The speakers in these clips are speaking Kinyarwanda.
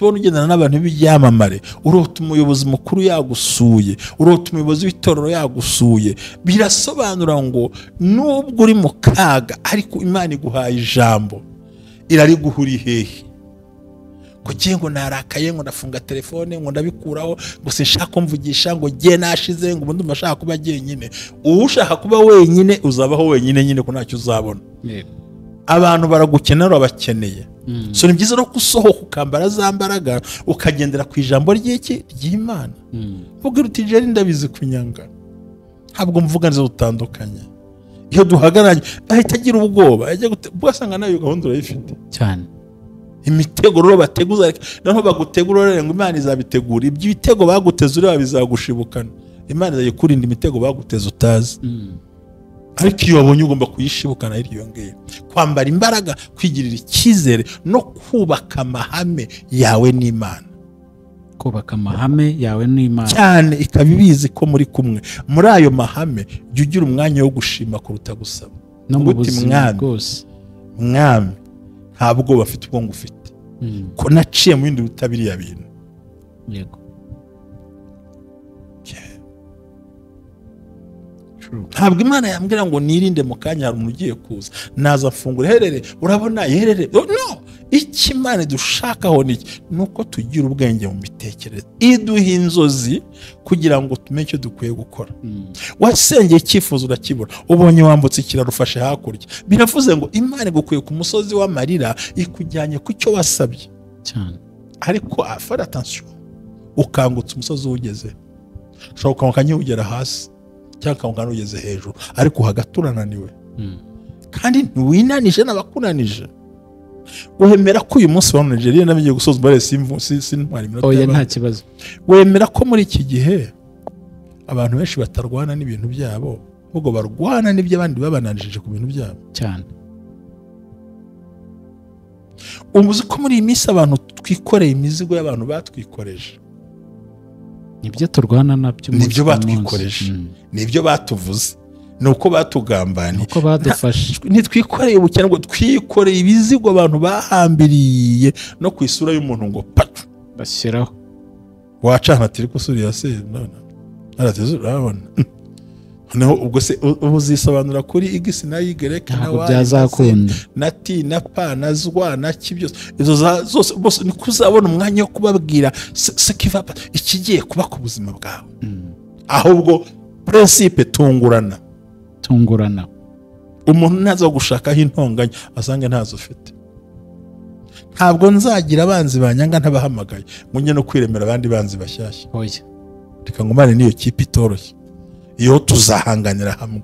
ubona ugendana n'abantu b'ibyamamare, urota umuyobozi mukuru yagusuye, urota umuyobozi w'itorero yagusuye, birasobanura ngo nubwo uri mu kaga ariko Imana iguhaye ijambo irariguha uri hehe. Kuki ngo narakaye ngo ndafunga telefone ngo ndabikuraho ngo sinshaka kumvugisha ngo giye nashize ngo ubundi mbashaka kuba jyenyine. Ushaka kuba wenyine uzabaho wenyine nyine ko ntacyo uzabona. Abantu baragukenera abakeneye. So ni byiza no gusohoka ukambara za mbaraga ukagendera ku ijambo ry'Imana. Vuga uti je ndabizi kunyanga. Ntabwo mvuga nzo utandukanye. Iyo duhagaranye ahita agira ubwoba ajya gusanga nayo gahunda urayifite cyane. Imitego rero bateguza naho bagutegura rero ngo Imana izabitegura ibyo bitego baguteze ureba bizagushibukana. Imana izayikurinda imitego baguteze utazi. Ariko iyo wabonye ugomba kuyishibukana iyo ngeye. Kwambara imbaraga, kwigirira icyizere no kubaka amahame yawe n'Imana. Kubaka amahame yawe n'Imana cyane ikabibizi ko muri kumwe. Muri ayo mahame jya ugira umwanya wo gushima kuruta gusaba. No mu buzima bwose. Mwami ntabwo bafite ubwo ngufite. Ko naciye mu bindi bitabiriye bintu. Yego. Ntabwo Imana yambwira ngo nirinde mu kanya hari umuntu ugiye kuza naza mfungura herere urabona yerere no. Iki Imana dushakaho nuko tugira ubwenge mu mitekerereze, iduha inzozi kugira ngo tumenye icyo dukwiye gukora. Wasengeye icyifuzo urakibona, ubonye wambutse ikiraro ufashe hakurya, biravuze ngo Imana igukuye ku musozi w'amarira ikujyanye ku cyo wasabye cyane. Ariko afara attention ukangutse umusozi ugeze ushobora ukamukanya ugera hasi cyangwa ukamukanya ugeze hejuru, ariko hagati urananiwe kandi ntiwinanije n'abakunanije. Wemera ko uyu munsi wa Nigeria namenye gusoza bare sintwara iminota. Oya nta kibazo. Wemera ko muri iki gihe abantu benshi batarwana n'ibintu byabo ahubwo barwana n'ibyo abandi babananije ku bintu byabo cyane. Umuzi ko muri iyi minsi abantu twikoreye imizigo y'abantu batwikoreje. Nibyo turwana nabyo. Nibyo batwikoreje. Nibyo batuvuze. Nuko batugambaniye, nuko badufashe. Ntitwikoreye ubukene ngo twikoreye ibizigo abantu bahambiriye no ku isura y'umuntu ngo patu bashyiraho. Wacana tiri kusuriya se none arateze urabona. Noneho ubwo se uzisobanura kuri igisi na yigereka na wa byazakunda na ti na pa na zwa na kibyose izo zose bose ni kuzabona umwanya wo kubabwira se kiva ikigiye kuba ku buzima bwawe. Ahubwo principe tungurana. Umuntu naza gushakaho intonganya asange ntazo ufite. Ntabwo nzagira abanzi banyanga ntabahamagaye munye no kwiremera abandi banzi bashyashya. Oya reka ngumane niyo kipe itoroshye. Iyo tuzahanganira hamwe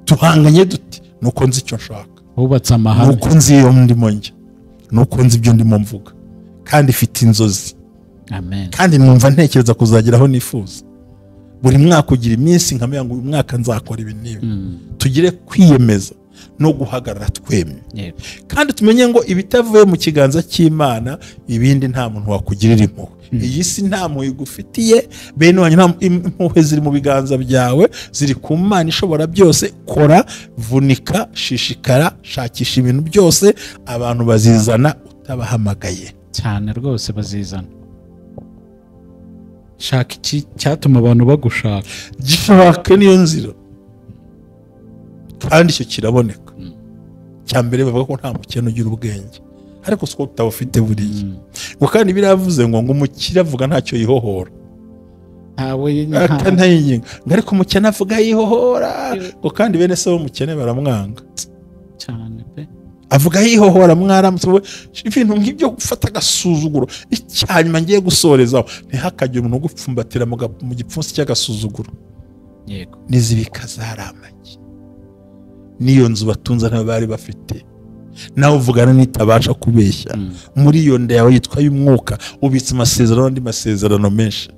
tuhanganye duti nuko nzi icyo nshaka, hubatse amahame, nuko nzi iyo ndimo njya, nuko nzi ibyo ndimo mvuga kandi ifite inzozi. Amen. Kandi numva ntekereza kuzageraho nifuza. Buri mwaka ugira iminsi nkamenya ngo uyu mwaka nzakora ibi n'ibi. Tugire kwiyemeza no guhagarara twemye. Kandi tumenye ngo ibitavuye mu kiganza cy'Imana ibindi nta muntu wakugirira impuhwe. Iyi si nta mpuhwe igufitiye, bene wanyu nta impuhwe ziri mu biganza byawe, ziri ku Mana ishobora byose. Kora, vunika, shishikara, shakisha ibintu byose abantu bazizana utabahamagaye. Cyane rwose bazizana. Shaka iki cyatuma abantu bagushaka. Gishaka niyo nzira. Kandi icyo kiraboneka. Cyambere bavuga ko nta mukene ugira ubwenge. Ariko siko utawufite buriya. Ngo kandi biravuze ngo umukire avuga ntacyo yihohora. Ntawe ariko umukene avuga yihohora. Ngo kandi bene se umukene baramwanga. Cyane pe. Avuga yihohora mwaramutse ibintu nk'ibyo gufata agasuzuguro. Icyanyuma ngiye gusorezaho ntihakagire umuntu gupfumbatira mu gipfunsi cy'agasuzuguro. Yego. Nizibika zaramaki. Niyo nzu batunze n'abari bafite. Nawe uvugana nitabasha kubeshya. Muri iyo nda yawe yitwa y'umwuka ubitse amasezerano andi masezerano menshi.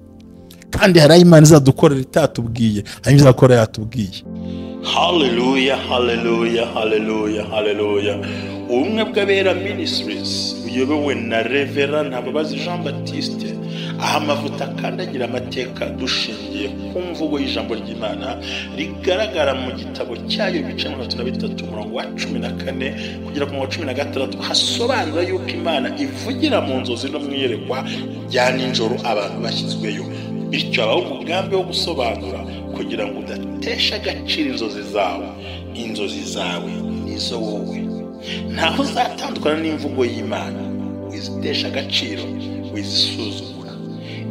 kandi hari aho Imana izadukorera itatubwiye, hari izakora yatubwiye. Hallelujah, hallelujah, hallelujah, hallelujah. Ubumwe bw'Abera Ministries buyobowe na Reverend Ntababazi Jean Baptiste, aha amavuta akandagira amateka dushingiye ku mvugo y'ijambo ry'Imana rigaragara mu gitabo cyayo ibice 33 umurongo wa 14 kugera ku 16 hasobanura yuko Imana ivugira mu nzozi no mwiyerekwa rya nijoro abantu bashyizweyo. Bityo abaho umugambi wo gusobanura kugira ngo udatesha agaciro inzozi zawe. Inzozi zawe nizo wowe, ntaho uzatandukana n'imvugo y'Imana. Wizitesha agaciro, wizisuzugura,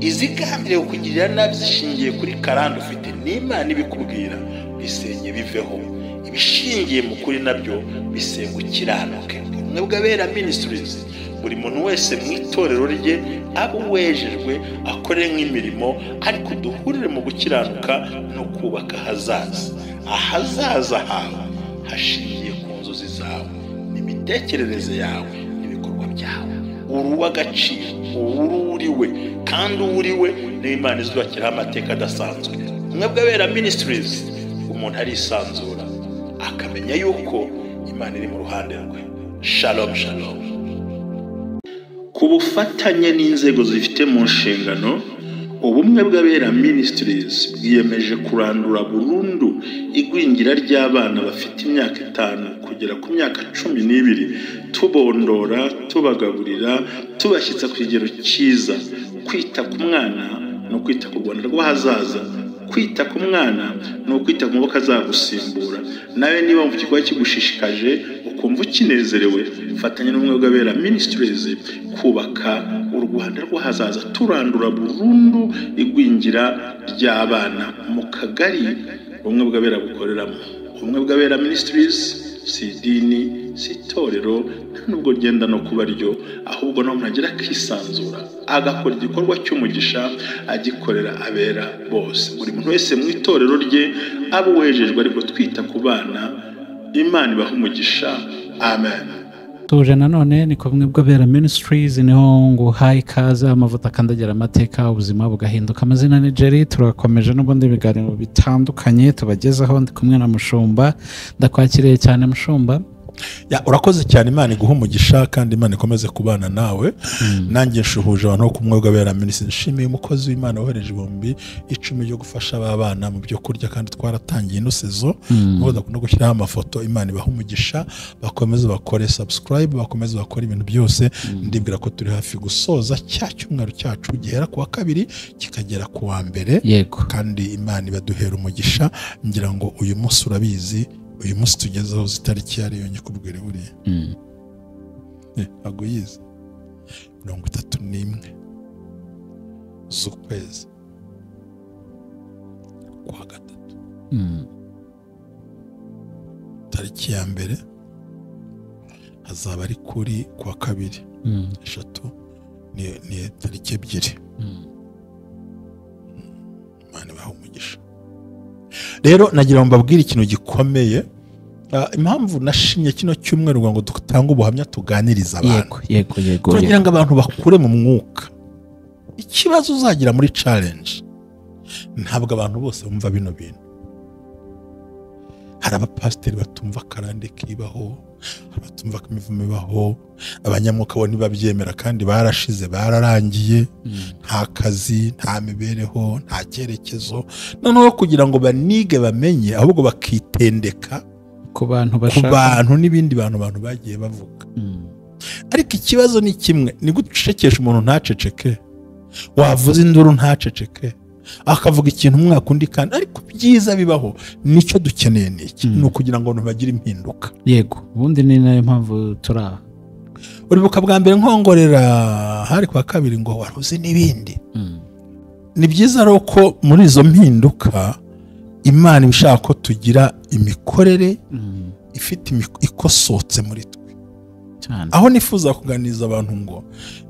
izigambiriye kukugirira nabi zishingiye kuri karande ufite n'Imana ibikubwira, bisenye biveho. Ibishingiye mu kuri nabyo bisenga ukiranuke. Ubumwe bw'Abera Ministries, buri muntu wese mu itorero rye abo wejejwe akore nk'imirimo, ariko duhurire mu gukiranuka no kubaka ahazaza hawe hashingiye ku nzozi zawe n'imitekerereze yawe n'ibikorwa byawe. Uruwa agaciro, uriwe, kandi uriwe n'Imana izubakiraho amateka adasanzwe. Ubumwe bw'Abera Ministries, umuntu arisanzura akamenya yuko Imana iri mu ruhande rwe. Shalom, shalom. Ku bufatanye n'inzego zifite mu nshingano, Ubumwe bw'Abera Ministries bwiyemeje kurandura burundu igwingira ry'abana bafite imyaka 5 kugera ku myaka 12, tubondora, tubagaburira, tubashyitsa ku kigero cyiza. Kwita ku mwana no kwita ku Rwanda rw'ahazaza. Kwita ku mwana no kwita ku maboko azagusimbura. Nawe niba mu kigo kigushishikaje ukumva ukinezerewe, fatanya n'Ubumwe bw'Abera Ministries kubaka u Rwanda rw'ahazaza, turandura burundu igwingira ry'abana mu kagari Ubumwe bw'Abera bukoreramo. Ubumwe bw'Abera Ministries si idini, si itorero, nta nubwo ryenda no kuba ryo, ahubwo no muragira kisanzura agakora igikorwa cy'umugisha agikorera abera bose. Buri muntu wese mu itorero rye abo wejejwe, ariko twita ku bana. Imana ibaha umugisha. Amen. tuje nanone ni Ubumwe bw'Abera Ministries, niho ngo hayi kaza amavuta akandagira amateka ubuzima bugahinduka. Amazina ni Jerry, turakomeje n'ubundi biganiro bitandukanye tubagezaho. Ndi kumwe na Mushumba, ndakwakiriye cyane Mushumba. Urakoze cyane, Imana iguha umugisha kandi Imana ikomeze kubana nawe. Nanjye nshuhuje abantu ku Ubumwe bw'Abera Ministries. Nshimiye umukozi w'Imana wohereje 10,000 yo gufasha abana mu byo kurya, kandi twaratangiye ino sezo no gushyiraho amafoto. Imana ibaha umugisha, bakomeze bakore subscribe, bakomeze bakore ibintu byose. Ndibwira ko turi hafi gusoza cya cyumweru cyacu gihera ku wa kabiri kikagera ku wa mbere, kandi Imana ibaduhera umugisha. Ngira ngo uyu munsi urabizi, uyu munsi tugezeho zitariki yari yonye kubwira buriya agoyize 31 z'ukwezi kwa gatatu, tariki ya mbere hazaba ari kuri kwa kabiri, eshatu ni tariki ebyiri. Imana ibaha umugisha. Rero nagira ngo mbabwire ikintu gikomeye, impamvu nashimye kino cyumweru ngo dutange ubuhamya tuganiriza abantu. Yego. Kugira ngo abantu bakure mu mwuka. Ikibazo uzagira muri challenge, ntabwo abantu bose bumva bino bintu. Hari abapasiteri batumva karande kibaho, abatumva ko imivumo ibaho, abanyamwuka bo ntibabyemera kandi barashize, bararangiye, nta kazi, nta mibereho, nta cyerekezo. Noneho kugira ngo banige bamenye, ahubwo bakitendeka ku bantu bashaka, ku bantu n'ibindi bantu bagiye bavuga. Ariko ikibazo ni kimwe, ni gucecekesha umuntu ntaceceke, wavuze induru ntaceceke, akavuga ikintu umwaka undi, kandi ariko byiza bibaho. Nicyo dukeneye niki, ni ukugira ngo abantu bagire impinduka. Yego, ubundi ni nayo mpamvu turaha. Uribuka bwa mbere nkongorera hari kwa kabiri ngo waruzi n'ibindi. Ni byiza rero ko muri izo mpinduka Imana ibishaka ko tugira imikorere ifite ikosotse muri twe. Aho nifuza kuganiriza abantu ngo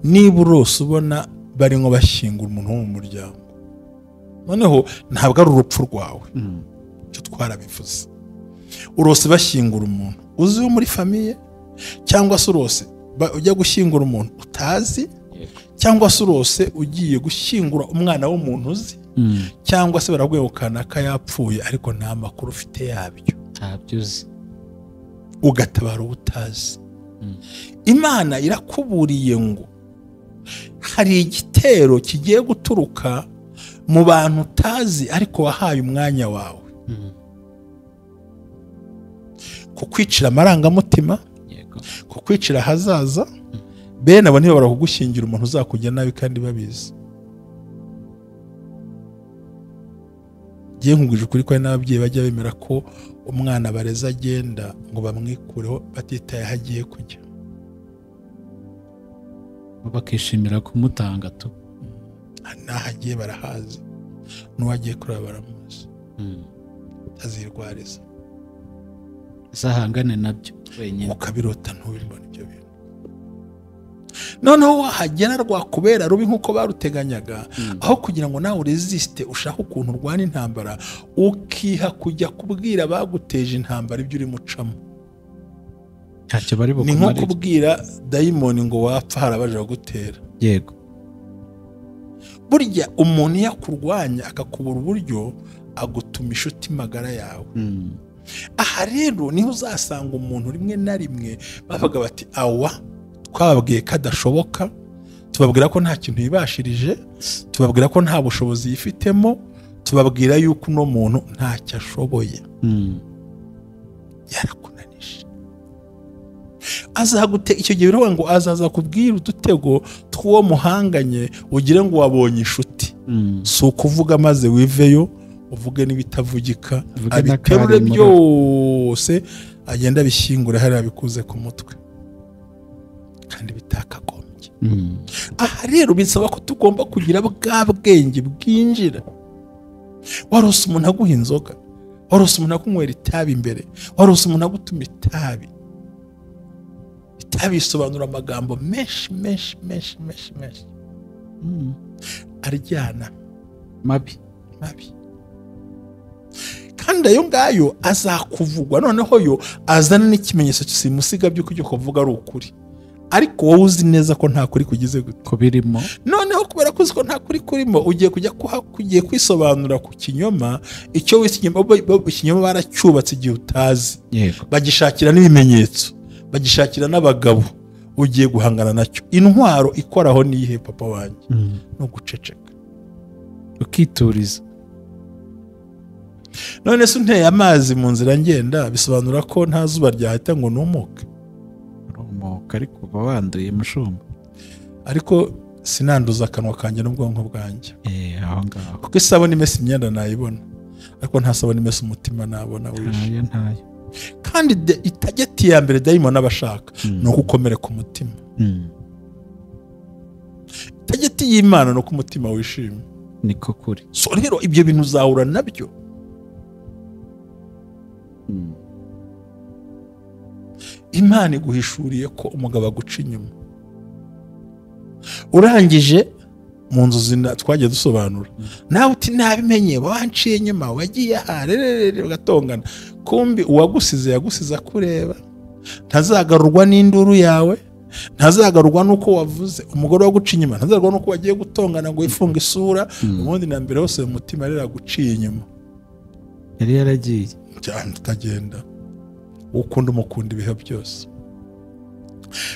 niba urose ubona bari ngo bashyingura umuntu wo mu muryango, noneho ntabwo ari urupfu rwawe, cyo twarabivuze. Urose bashyingura umuntu uzi wo muri famiye, cyangwa se urose ujya gushyingura umuntu utazi, cyangwa se urose ugiye gushyingura umwana w'umuntu uzi, cyangwa se barabwiye kanaka yapfuye ariko nta makuru ufite yabyo, ntabyo uzi, ugatabara ubutazi. Imana irakuburiye ngo hari igitero kigiye guturuka mu bantu utazi ariko wahaye umwanya wawe, kukwicira amarangamutima, kukwicira ahazaza. Bene abo nibo barakugushyingira umuntu uzakujya nabi kandi babizi. Ngiye nkuguje ukuri ko n'ababyeyi bajya bemera ko umwana bareza agenda ngo bamwikureho batitaye aho agiye kujya, bakishimira kumutanga tu. n'aho agiye barahazi, n'uwo agiye kureba baramuzi, azirwariza zahangane nabyo wenyine, ukabirota ntubibone ibyo bintu. Noneho wahagera rwakubera rubi nk'uko baruteganyaga, aho kugira ngo nawe uresiste ushaka ukuntu urwana intambara, ukiha kujya kubwira baguteje intambara ibyo uri mucamo. ntacyo bari Ni bukumarire. nko kubwira dayimoni ngo wapfa harabaje bagutera. Yego, Burya umuntu yakurwanya akakubura uburyo, agutuma inshuti magara yawe. Aha rero niho uzasanga umuntu rimwe na rimwe bavuga bati awa twababwiye ko adashoboka, tubabwira ko nta kintu yibashirije, tubabwira ko nta bushobozi yifitemo, tubabwira yuko uno muntu ntacyo ashoboye, yarakunanije. Azagute icyo gihe biravuga ngo azaza kubwira udutego tw'uwo muhanganye ugire ngo wabonye inshuti. Si ukuvuga maze wiveyo uvuge n'ibitavugika, abiterure byose agenda bishyingura hariya bikuze ku mutwe kandi bitakagombye. Aha rero bisaba ko tugomba kugira bwa bwenge bwinjira. Warose umuntu aguha inzoga, warose umuntu akunywera itabi imbere, warose umuntu agutuma itabi. Itabi bisobanura amagambo menshi menshi menshi menshi menshi, aryana, mabi. Kandi ayo ngayo azakuvugwa, noneho yo azana n'ikimenyetso simusiga by'uko icyo kuvuga ari ukuri, ariko wowe uzi neza ko nta kuri kugize gute ko birimo. Noneho kubera ko uzi ko nta kuri kurimo, ugiye kujya kugiye kwisobanura ku kinyoma. Icyo wese ikinyoma baracyubatse igihe utazi, bagishakira n'ibimenyetso, bagishakira n'abagabo, ugiye guhangana nacyo. Intwaro ikoraho niyihe papa wanjye? No guceceka, ukituriza. None se unteye amazi mu nzira ngenda bisobanura ko nta zuba ryahita ngo numuke? Urumuka ariko uba wanduye mushumba. Ariko sinanduza akanwa kanjye n'ubwonko bwanjye. Aho ngaho. Kuko isabune imesa imyenda nayibona, ariko nta sabune imesa umutima nabona wishe. Ntayo. Kandi itageti ya mbere dayimoni abashaka ni ukukomereka umutima. Itageti y'Imana ni uko umutima wishimye. Niko kuri. So rero ibyo bintu uzahura nabyo. Imana iguhishuriye ko umugabo aguca inyuma, urangije mu nzu twagiye dusobanura, nawe uti nabimenye wanciye inyuma, wagiye aharerere ugatongana. Kumbi uwagusize yagusize akureba, ntazagarurwa n'induru yawe, ntazagarurwa n'uko wavuze. Umugore waguca inyuma ntazagarurwa n'uko wagiye gutongana ngo wifunge isura, ubundi na mbere hose mu mutima rero aguciye inyuma, yari yaragiye cyane utagenda. Ukunda umukunda ibihe byose,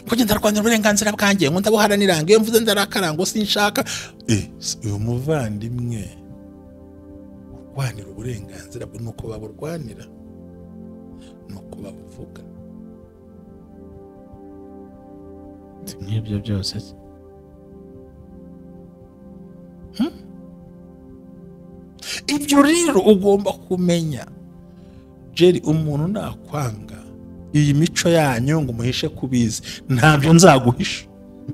kugenda arwanira uburenganzira bwanjye ngo ndabuharanira, ngo iyo mvuze ndarakara ngo sinshaka. Uyu muvandimwe urwanira uburenganzira bwe nuko baburwanira, nuko babuvuga. Nk'ibyo byose ibyo rero ugomba kumenya. Jerry, umuntu nakwanga iyi mico yanyu ngo umuhishe kubizi, ntabyo nzaguhisha.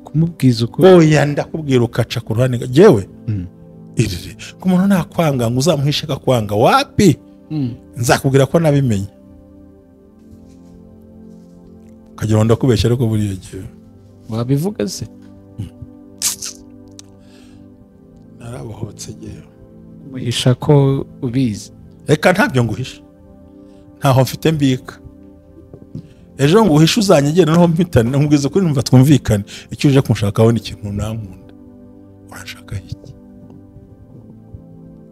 kumubwiza uko oya ndakubwira ukaca ku ruhande jewe irire ko umuntu nakwanga ngo uzamuhishe kakwanga wapi nzakubwira ko nabimenye kagira ngo ndakubeshya ariko buriye gihe wabivuga se narabohotse gihe umuhisha ko ubizi reka ntabyo nguhisha ntaho mfite mbika ejo ngo uhishe uzanyegera naho mpitane nkubwiza kuri numva twumvikane icyo uje kumushakaho ni ikintu nankunda urashaka iki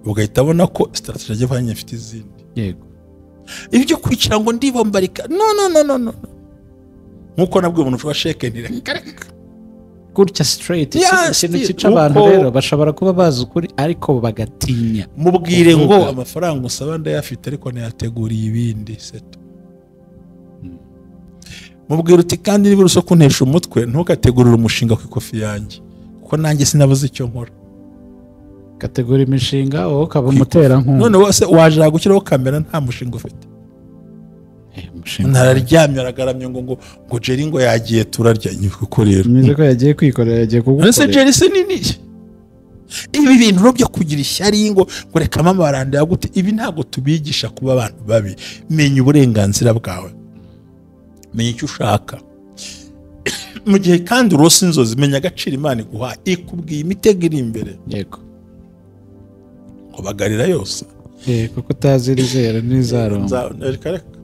ugahita abona ko strategy agiye kuvanye ifite izindi. Yego. Ibyo kwicara ngo ndibombarika no nkuko nabwo umuntu ushobora shekenira gutya straight Yes, ikintu cyica abantu rero bashobora kuba bazi ukuri ariko bagatinya. mubwire ngo amafaranga usaba ndayafite ariko ntiyateguriye ibindi seto. Mubwire uti kandi niba uruso kuntesha umutwe ntukategurire umushinga ku ikofi yanjye kuko nanjye sinabuze icyo nkora. Kategori imishinga wowe ukaba umuterankunga. None wose waje gushyiraho kamera nta mushinga ufite. Nararyamye aragaramye ngo Jerry ngo yagiye turarya kuko rero nize ko yagiye kwikorera yagiye kugukorera. Ese Jerry se nini? Ibi bintu byo kugira ishyari ngo reka mama barande yagute, ibi ntago tubigisha kuba abantu babi. Menya uburenganzira bwawe, menya icyo ushaka mu gihe kandi urose inzozi, menya agaciro Imana iguha ikubwiye imitego iri imbere. Yego. Ngo bagarira yose kuko utazirizera n'izaromba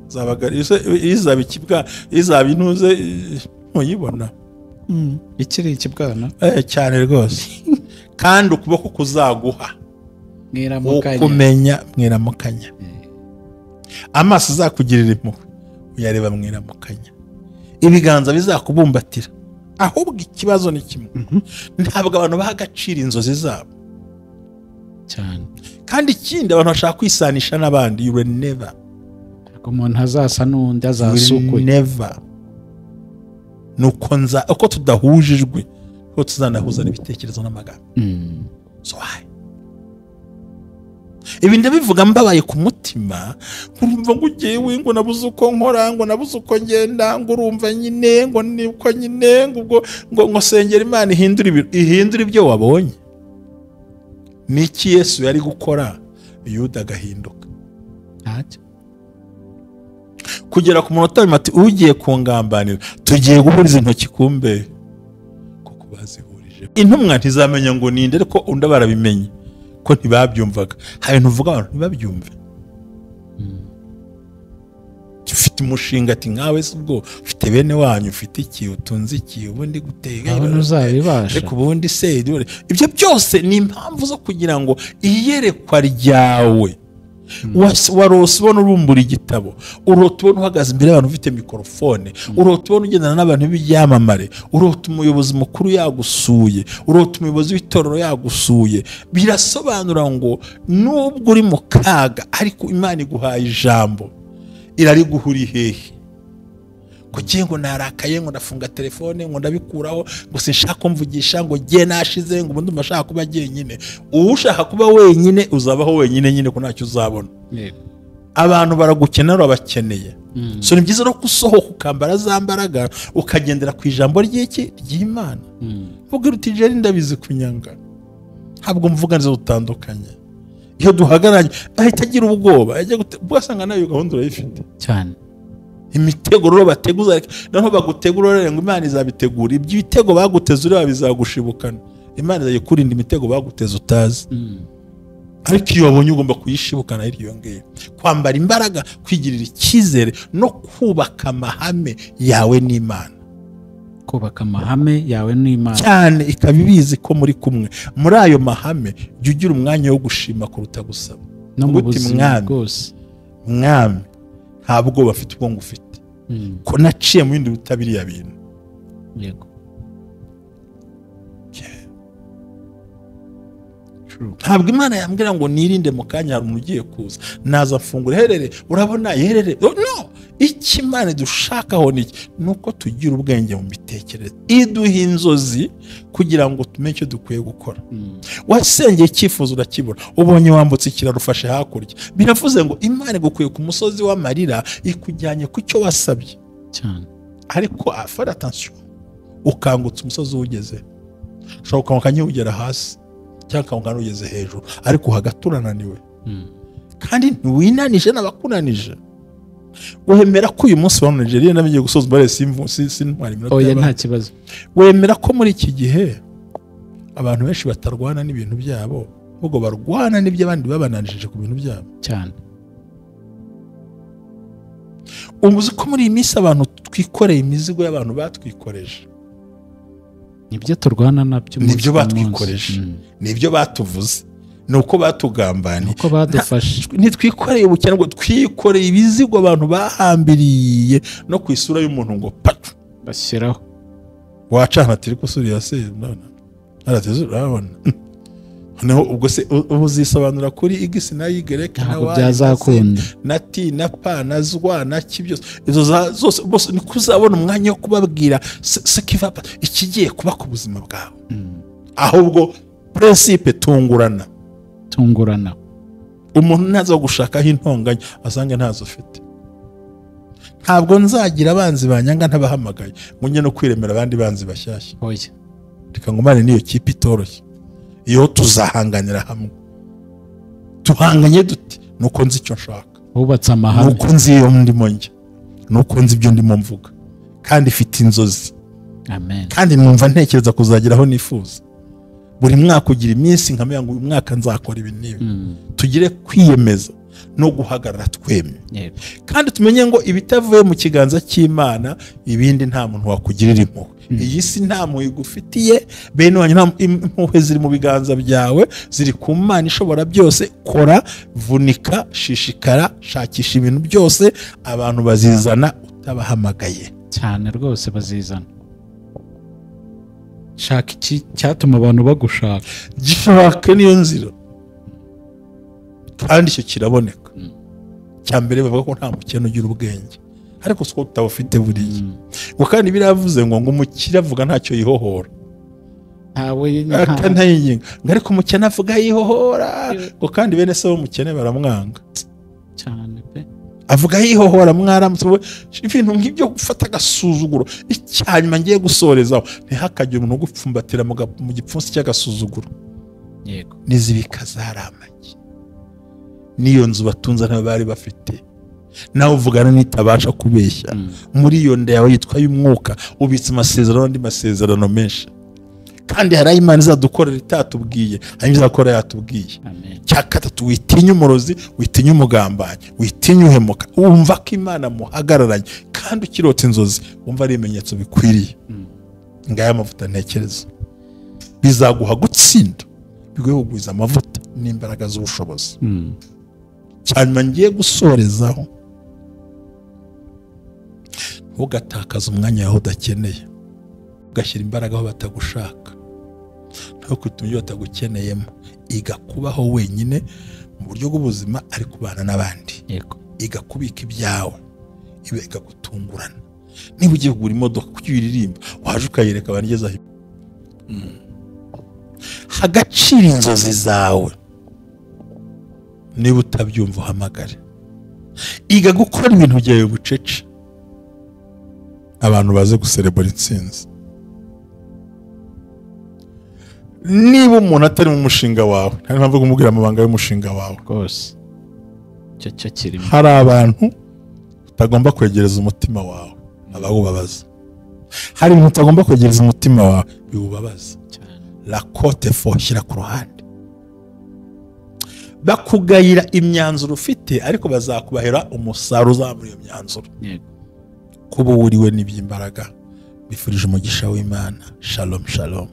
zabagarira izaba ikibwa izaba intuze ntuyibona ikiri ikibwana cyane rwose. Kandi ukuboko kuzaguha mwiramukanya mwiramukanya, amaso azakugirira impuhwe uyareba mwiramukanya, ibiganza bizakubumbatira. Ahubwo ikibazo ni kimwe, ntabwo abantu baha agaciro inzozi zabo cyane. Kandi ikindi abantu bashaka kwisanisha n'abandi. You will never, umuntu azasa n'undi azasukwe never. Nuko uko tudahujijwe ko tuzanahuza n'ibitekerezo n'amagambo. So why? Ibi ndabivuga mbabaye ku mutima, urumva ngo ugiye ngo nabuze uko nkora, ngo nabuze uko ngenda, ngo urumva nyine ngo niko nyine ngo sengera Imana ihindura ibyo wabonye. Niki Yesu yari gukora Yuda agahinduka? ntacyo. Kugera ku munota ati ugiye kungambanira tugiye guhuriza intoki kumbe kuko bazihurije. Intumwa ntizamenya ngo ninde ariko undi barabimenye ko ntibabyumvaga. Hari ntuvuga abantu ntibabyumve. Ufite umushinga ati nkawe se ubwo ufite bene wanyu, ufite iki, utunze iki, ubundi gutega abantu uzabibasha. Ariko ubundi se ibyo byose ni impamvu zo kugira ngo iyerekwa ryawe warose ubona urumbura igitabo, urota ubona uhagaze imbere y'abantu ufite mikorofone, urota ubona ugendana n'abantu b'ibyamamare, urota umuyobozi mukuru yagusuye, urota umuyobozi w'itorero yagusuye. Birasobanura ngo nubwo uri mu kaga ariko Imana iguhaye ijambo irariguha uri hehe. Kugiye ngo narakaye ngo ndafunga telefone ngo ndabikuraho ngo sinshaka mvugisha ngo giye nashize ngo ubundi mbashaka kuba jyenyine. Ushaka kuba wenyine uzabaho wenyine nyine ko ntacyo uzabona. Abantu baragukenera bakeneye. So ni byiza no gusohoka ukambara za mbaraga ukagendera ku ijambo ry'Imana. Vuga uti Jerry ndabizi kunyanga, ntabwo mvuga neza utandukanye. Iyo duhagaranye ahita agira ubwoba, ajya gusanga nayo gahunda urayifite cyane. Imitego rero bateguza naho bagutegura rero ngo Imana izabitegura. Ibyo bitego baguteze ureba bizagushibukana. Imana izayikurinda imitego baguteze utazi. Ariko iyo wabonye ugomba kuyishibukana iriyo ngeye. Kwambara imbaraga, kwigirira icyizere no kubaka amahame yawe n'Imana. Kubaka amahame yawe n'Imana cyane ikabibizi ko muri kumwe. Muri ayo mahame jya ugira umwanya wo gushima kuruta gusaba. no mu buzima bwose. Mwami ntabwo bafite ubwo ngufite. Ko naciye mu bindi bitabiriya bintu. Yego. Ntabwo Imana yambwira ngo nirinde mu kanya hari umuntu ugiye kuza naza mfungura herere urabona yerere. No, iki Imana dushakaho niki nuko tugira ubwenge mu mitekerereze, iduha inzozi kugira ngo tumenye icyo dukwiye gukora. Wasengeye icyifuzo urakibura, ubonye wambutse ikiraro ufashe hakurya, biravuze ngo Imana igukuye ku musozi w'amarira ikujyanye ku cyo wasabye cyane. Ariko afara attention, ukangutse umusozi ugeze shoka ukanyugera hasi cyangwa ukangana ugeze hejuru, ariko hagati urananiwe kandi ntiwinanije n'abakunanije. Wemera ko uyu munsi wa Nigeria nabigiye gusoza bare sintwari minota. Oya nta kibazo. Wemera ko muri iki gihe abantu benshi batarwana n'ibintu byabo, ahubwo barwana n'ibyo abandi babananije ku bintu byabo cyane. Umuzi ko muri iyi minsi abantu twikoreye imizigo y'abantu batwikoreje. Nibyo turwana nabyo, nibyo batwikoreje, nibyo batuvuze, ni uko batugambaniye, uko badufashe. ntitwikoreye ubukene ngo twikoreye ibizigo abantu bahambiriye no ku isura y'umuntu ngo patu bashyiraho wacana ati ariko suriya se none arateze urabona noneho ubwo se uzisobanura kuri igisi na yigereka na ntabwo byazakunda na ti na pa na zwa na kibyose izo zose bose ni kuzabona umwanya wo kubabwira se kiva ikigiye kuba ku buzima bwawe. Ahubwo principe tungurana umuntu ntaza gushakaho intonganya asange ntazo ufite. Ntabwo nzagira abanzi banyanga ntabahamagaye ngo njye no kwiremera abandi banzi bashyashya. oya reka ngumane niyo kipe itoroshye iyo tuzahanganira hamwe tuhanganye dute nuko nzi icyo nshaka, wubatse amahame, nuko nzi iyo ndimo njya, nuko nzi ibyo ndimo mvuga kandi ifite inzozi. amen. kandi numva ntekereza kuzageraho nifuza. Buri mwaka ugira iminsi nkamenya ngo uyu mwaka nzakora ibi n'ibi. Tugire kwiyemeza no guhagarara twemye, kandi tumenye ngo ibitavuye mu kiganza cy'Imana ibindi nta muntu wakugirira impuhwe. Iyi si nta mpuhwe igufitiye, bene wanyu impuhwe ziri mu biganza byawe, ziri ku Mana ishobora byose. Kora, vunika, shishikara, shakisha ibintu byose, abantu bazizana utabahamagaye cyane rwose bazizana. shaka iki cyatuma abantu bagushaka, gishake niyo nzira kandi icyo kiraboneka. cya mbere bavuga ko nta mukene ugira ubwenge, ariko siko utawufite buriya ngo kandi biravuze ngo umukire avuga ntacyo yihohora ntawe ariko umukene avuga yihohora ngo kandi bene se w'umukene baramwanga cyane pe, avuga yihohora mwaramutse ibintu nk'ibyo gufata agasuzuguro. Icyanyuma ngiye gusorezaho ntihakagire umuntu ugupfumbatira mu gipfunsi cy'agasuzuguro. yego n'izibika zaramanye n'iyo nzu batunze nabo bari bafite, nawe uvugana nitabasha kubeshya. muri iyo nda yawe yitwa y'umwuka ubitse amasezerano andi masezerano menshi, kandi hari Imana izadukorera itatubwiye, hari izakora yatubwiye. cya gatatu witinya umurozi, witinya umugambanyi, witinya uhemuka, wumva ko Imana muhagararanye kandi ukirota inzozi wumva ari ibimenyetso bikwiriye. ngaya amavuta ntekereza bizaguha gutsinda, biguhugwiza amavuta n'imbaraga z'ubushobozi. cyanyuma ngiye gusorezaho, ugatakaza umwanya wawe udakeneye, ugashyira imbaraga aho batagushaka, ntabwo kwituma ibyo batagukeneyemo. iga kubaho wenyine mu buryo bw'ubuzima ari kubana n'abandi. iga kubika ibyawe, iga gutungurana. niba ugiye kugura imodoka kuko uyiririmba waje ukayereka abantu igeze aho, hagacira inzozi zawe. niba utabyumva uhamagare. iga gukora ibintu byawe bucece, abantu baze guserebura intsinzi. niba umuntu atari mu mushinga wawe, nta mpamvu kumubwira amabanga y'umushinga wawe rwose, cyo kirimo. hari abantu utagomba kwegereza umutima wawe abawubabaza, hari ibintu utagomba kwegereza umutima wawe biwubabaza. la cote fo shyira ku ruhande. bakugayira imyanzuro ufite, ariko bazakubahera umusaruro uzamura iyo myanzuro. kuba wuriwe n'iby'imbaraga. bifurije umugisha w'Imana. Shalom shalom.